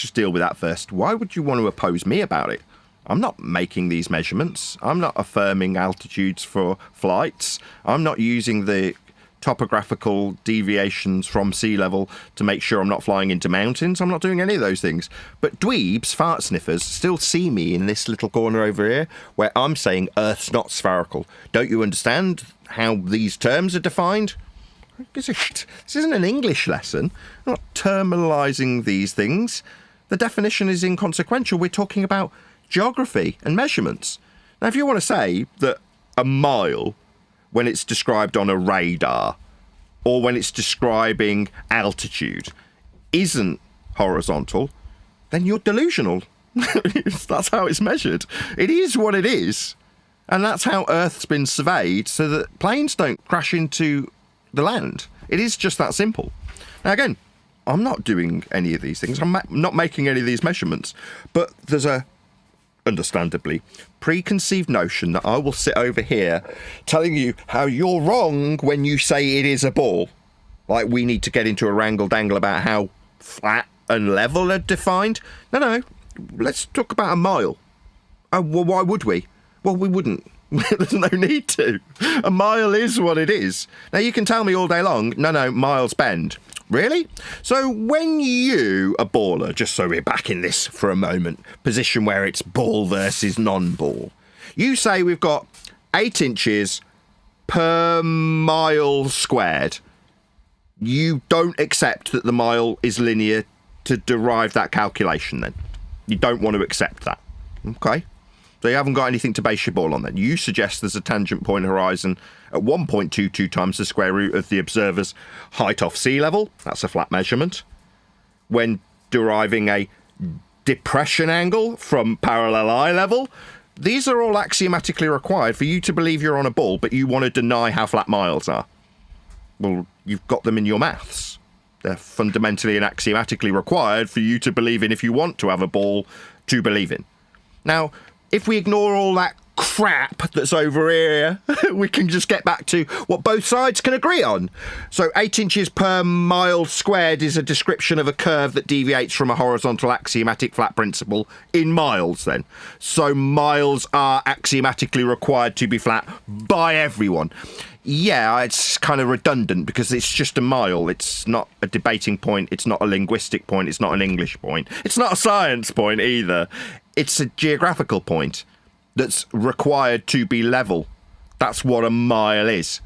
just deal with that first. Why would you want to oppose me about it? I'm not making these measurements. I'm not affirming altitudes for flights. I'm not using the topographical deviations from sea level to make sure I'm not flying into mountains. I'm not doing any of those things. But dweebs, fart sniffers, still see me in this little corner over here where I'm saying Earth's not spherical. Don't you understand how these terms are defined? This isn't an English lesson. I'm not terminalising these things. The definition is inconsequential. We're talking about geography and measurements. Now, if you want to say that a mile, when it's described on a radar or when it's describing altitude, isn't horizontal, then you're delusional. That's how it's measured. It is what it is. And that's how Earth's been surveyed so that planes don't crash into the land. It is just that simple. Now, again, I'm not doing any of these things. I'm not making any of these measurements. But there's a, understandably, preconceived notion that I will sit over here telling you how you're wrong when you say it is a ball. Like we need to get into a wrangle-dangle about how flat and level are defined. No. Let's talk about a mile. Oh, well, why would we? Well, we wouldn't. There's no need to. A mile is what it is. Now, you can tell me all day long, no, miles bend. Really? So when you, a baller, just so we're back in this for a moment, position where it's ball versus non-ball, you say we've got 8 inches per mile squared. You don't accept that the mile is linear to derive that calculation then. You don't want to accept that. Okay? So you haven't got anything to base your ball on then. You suggest there's a tangent point horizon at 1.22 times the square root of the observer's height off sea level. That's a flat measurement. When deriving a depression angle from parallel eye level, these are all axiomatically required for you to believe you're on a ball, but you want to deny how flat miles are. Well, you've got them in your maths. They're fundamentally and axiomatically required for you to believe in if you want to have a ball to believe in. Now, if we ignore all that crap that's over here, we can just get back to what both sides can agree on. So 8 inches per mile squared is a description of a curve that deviates from a horizontal axiomatic flat principle in miles then. So miles are axiomatically required to be flat by everyone. Yeah, it's kind of redundant because it's just a mile. It's not a debating point. It's not a linguistic point. It's not an English point. It's not a science point either. It's a geographical point that's required to be level. That's what a mile is.